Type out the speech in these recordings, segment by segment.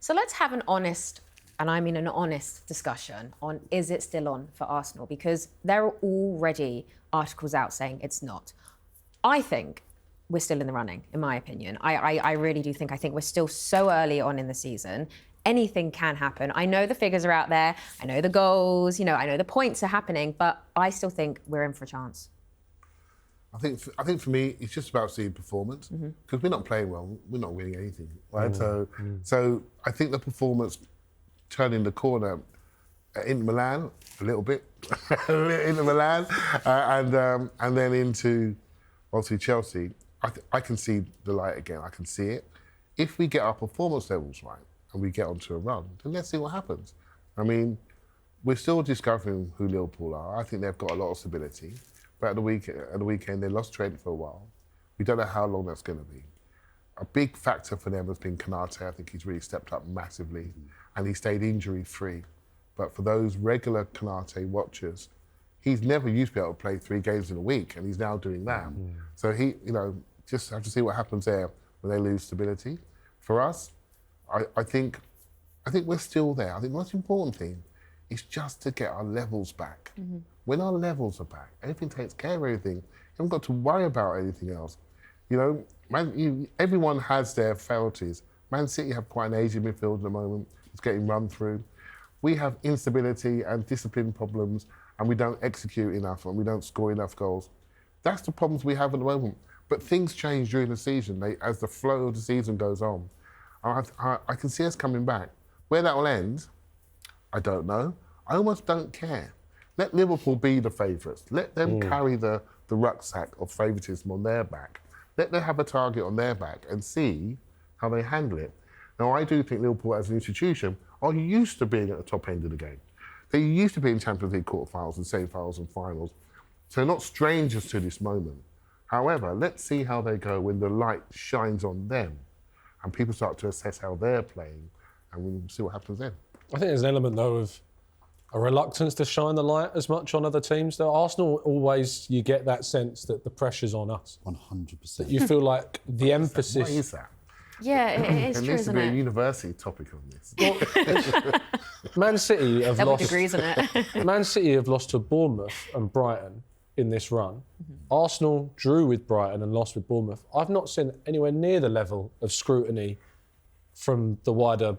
So let's have an honest, and I mean an honest discussion on, is it still on for Arsenal? Because there are already articles out saying it's not. I think we're still in the running, in my opinion. I really do think. I think we're still so early on in the season. Anything can happen. I know the figures are out there. I know the goals. I know the points are happening. But I still think we're in for a chance. I think for me, it's just about seeing performance. Because we're not playing well. We're not winning anything, right? So I think the performance turning the corner in Milan a little bit, into Milan, and then into obviously Chelsea. I can see the light again. I can see it. If we get our performance levels right and we get onto a run, then let's see what happens. I mean, we're still discovering who Liverpool are. I think they've got a lot of stability. But at the weekend, they lost trade for a while. We don't know how long that's going to be. A big factor for them has been Konate. I think he's really stepped up massively, and he stayed injury-free. But for those regular Konate watchers, he's never used to be able to play 3 games in a week, and he's now doing that. So he, just have to see what happens there when they lose stability. For us, I think we're still there. I think the most important thing is just to get our levels back. When our levels are back, everything takes care of everything. You haven't got to worry about anything else. Everyone has their frailties. Man City have quite an aging midfield at the moment. It's getting run through. We have instability and discipline problems, and we don't execute enough, and we don't score enough goals. That's the problems we have at the moment. But things change during the season. As the flow of the season goes on, I can see us coming back. Where that will end, I don't know. I almost don't care. Let Liverpool be the favourites. Let them carry the rucksack of favouritism on their back. Let them have a target on their back and see how they handle it. Now, I do think Liverpool as an institution are used to being at the top end of the game. They used to be in Champions League quarterfinals and semi-finals and finals. So they're not strangers to this moment. However, let's see how they go when the light shines on them and people start to assess how they're playing, and we'll see what happens then. I think there's an element, though, of a reluctance to shine the light as much on other teams. Though Arsenal, always you get that sense that the pressure's on us. 100%. That you feel like the emphasis... Why is that? Yeah, it is true, There needs to isn't be it? a university topic on this. Man City have Double lost... degrees in it. Man City have lost to Bournemouth and Brighton in this run. Arsenal drew with Brighton and lost with Bournemouth. I've not seen anywhere near the level of scrutiny from the wider,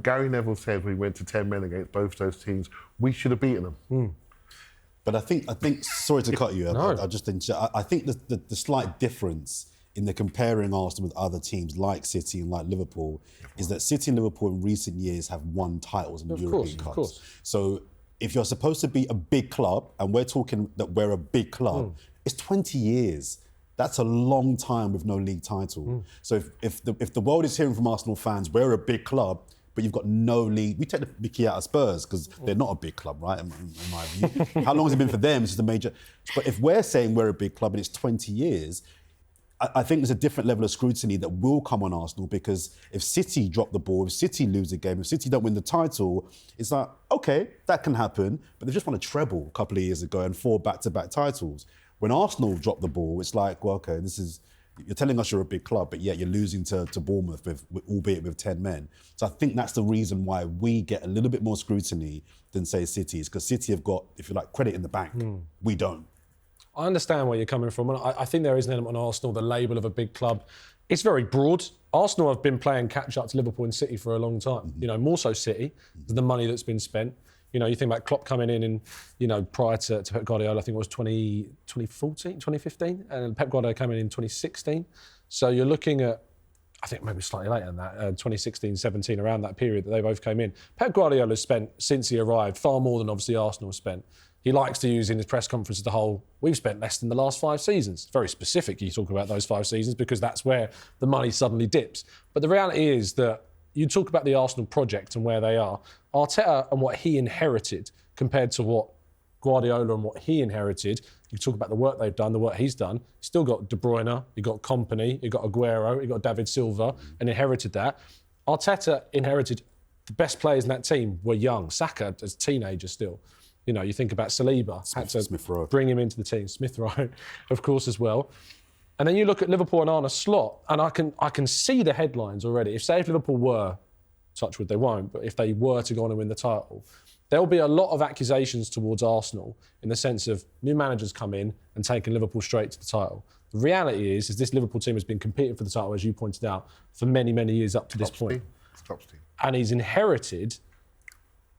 Gary Neville said we went to 10 men against both those teams. We should have beaten them. But I think sorry to cut you, No. I think the slight difference in the comparing Arsenal with other teams like City and like Liverpool is that City and Liverpool in recent years have won titles in European Cups. Of course. So if you're supposed to be a big club, and we're talking that we're a big club, it's 20 years. That's a long time with no league title. So if the world is hearing from Arsenal fans, we're a big club, but you've got no league. We take the mickey out of Spurs because they're not a big club, right? In my view, how long has it been for them? It's just a major. But if we're saying we're a big club and it's 20 years, I think there's a different level of scrutiny that will come on Arsenal, because if City drop the ball, if City lose a game, if City don't win the title, it's like, okay, that can happen, but they just won a treble a couple of years ago and 4 back-to-back titles. When Arsenal drop the ball, it's like, well, okay, you're telling us you're a big club, but yet you're losing to Bournemouth, albeit with 10 men. So I think that's the reason why we get a little bit more scrutiny than, say, City, is because City have got, if you like, credit in the bank. We don't. I understand where you're coming from, and I think there is an element on Arsenal, the label of a big club. It's very broad. Arsenal have been playing catch-up to Liverpool and City for a long time. More so City, the money that's been spent. You think about Klopp coming in, prior to Pep Guardiola, I think it was 2014, 2015, and Pep Guardiola came in 2016. So you're looking at, I think maybe slightly later than that, 2016, 17, around that period that they both came in. Pep Guardiola spent, since he arrived, far more than obviously Arsenal spent. He likes to use in his press conferences the whole, we've spent less than the last 5 seasons. It's very specific, you talk about those 5 seasons, because that's where the money suddenly dips. But the reality is that you talk about the Arsenal project and where they are. Arteta and what he inherited compared to what Guardiola and what he inherited, you talk about the work they've done, the work he's done. You've still got De Bruyne, you've got Kompany, you've got Aguero, you've got David Silva, and inherited that. Arteta inherited the best players in that team were young. Saka, as a teenager still. You think about Saliba, had to bring him into the team. Smith Rowe, of course, as well. And then you look at Liverpool and Arne Slot, and I can see the headlines already. If Liverpool were touch wood they won't, but if they were to go on and win the title, there'll be a lot of accusations towards Arsenal in the sense of new managers come in and taking Liverpool straight to the title. The reality is this Liverpool team has been competing for the title, as you pointed out, for many, many years up to this point. Top team. And he's inherited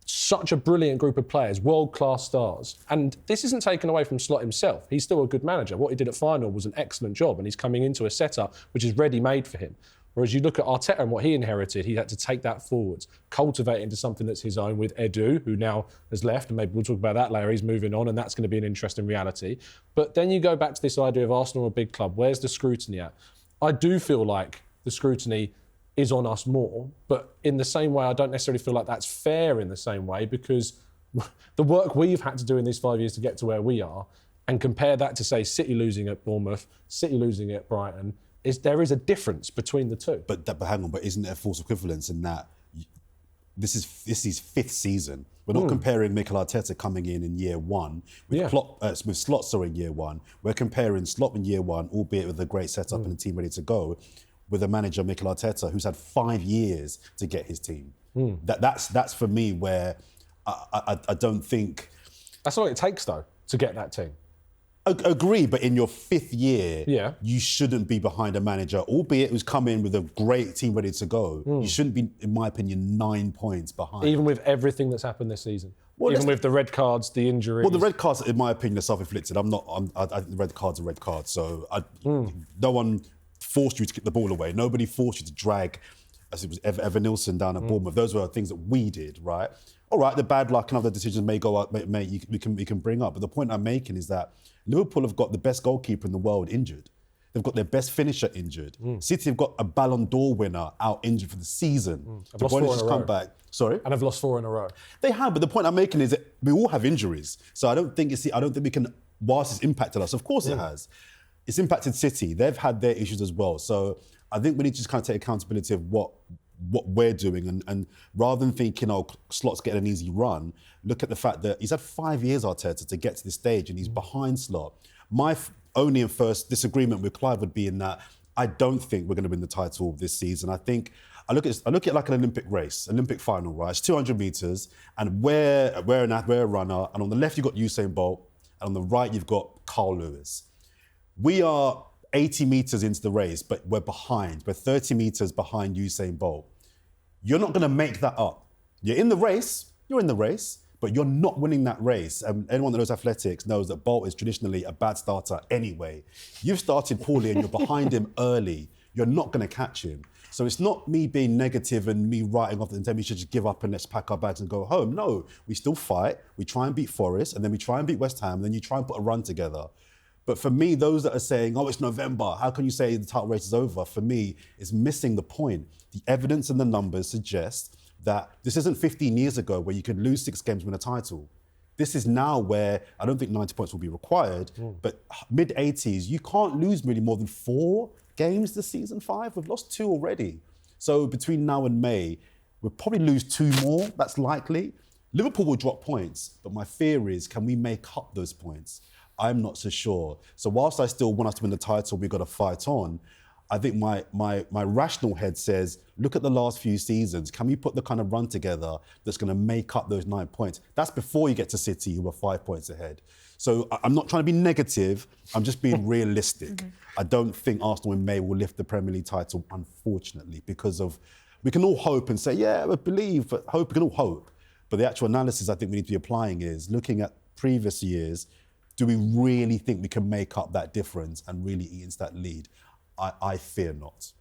such a brilliant group of players, world-class stars. And this isn't taken away from Slot himself. He's still a good manager. What he did at Final was an excellent job, and he's coming into a setup which is ready-made for him. Whereas you look at Arteta and what he inherited, he had to take that forwards, cultivate into something that's his own with Edu, who now has left, and maybe we'll talk about that later, he's moving on, and that's going to be an interesting reality. But then you go back to this idea of Arsenal, a big club, where's the scrutiny at? I do feel like the scrutiny is on us more, but in the same way, I don't necessarily feel like that's fair in the same way, because the work we've had to do in these 5 years to get to where we are, and compare that to, say, City losing at Bournemouth, City losing at Brighton, there is a difference between the two. But hang on, but isn't there a false equivalence in that this is fifth season? We're not comparing Mikel Arteta coming in year one with Slot in year one. We're comparing Slot in year one, albeit with a great setup and a team ready to go, with a manager, Mikel Arteta, who's had 5 years to get his team. That's for me where I don't think... That's all it takes, though, to get that team. Agree, but in your fifth year, Yeah. you shouldn't be behind a manager, albeit who's come in with a great team ready to go. You shouldn't be, in my opinion, 9 points behind. Even with everything that's happened this season. Well, even with the red cards, the injuries. Well, the red cards, in my opinion, are self-inflicted. I think the red cards are red cards. So no one forced you to kick the ball away. Nobody forced you to drag, as it was Evan Nilsson down at Bournemouth. Those were things that we did, right? All right, the bad luck and other decisions may go up, we can bring up. But the point I'm making is that Liverpool have got the best goalkeeper in the world injured. They've got their best finisher injured. City have got a Ballon d'Or winner out injured for the season. I've lost 4 in a row. Come back. Sorry? And I've lost 4 in a row. They have, but the point I'm making is that we all have injuries. So I don't think we can, whilst it's impacted us, of course it has. It's impacted City. They've had their issues as well. So I think we need to just kind of take accountability of what we're doing, and rather than thinking, oh, Slot's getting an easy run, look at the fact that he's had 5 years, Arteta, to get to this stage, and he's behind Slot. My only and first disagreement with Clive would be in that I don't think we're going to win the title this season. I think I look at it like an Olympic race, Olympic final, right? It's 200 metres, and we're a runner, and on the left you've got Usain Bolt, and on the right you've got Carl Lewis. We are 80 metres into the race, but we're behind. We're 30 metres behind Usain Bolt. You're not going to make that up. You're in the race, but you're not winning that race. And anyone that knows athletics knows that Bolt is traditionally a bad starter anyway. You've started poorly and you're behind him early. You're not going to catch him. So it's not me being negative and me writing off and saying we should just give up and let's pack our bags and go home. No, we still fight. We try and beat Forest, and then we try and beat West Ham, and then you try and put a run together. But for me, those that are saying, oh, it's November, how can you say the title race is over? For me, it's missing the point. The evidence and the numbers suggest that this isn't 15 years ago where you could lose 6 games, win a title. This is now where I don't think 90 points will be required, but mid-80s, you can't lose really more than 4 games this season, 5. We've lost 2 already. So between now and May, we'll probably lose 2 more, that's likely. Liverpool will drop points, but my fear is, can we make up those points? I'm not so sure. So whilst I still want us to win the title, we've got to fight on. I think my rational head says, look at the last few seasons. Can we put the kind of run together that's going to make up those 9 points? That's before you get to City, who are 5 points ahead. So I'm not trying to be negative. I'm just being realistic. I don't think Arsenal in May will lift the Premier League title, unfortunately, because of, we can all hope and say, yeah, we believe, but hope, we can all hope. But the actual analysis I think we need to be applying is looking at previous years. Do we really think we can make up that difference and really eat into that lead? I fear not.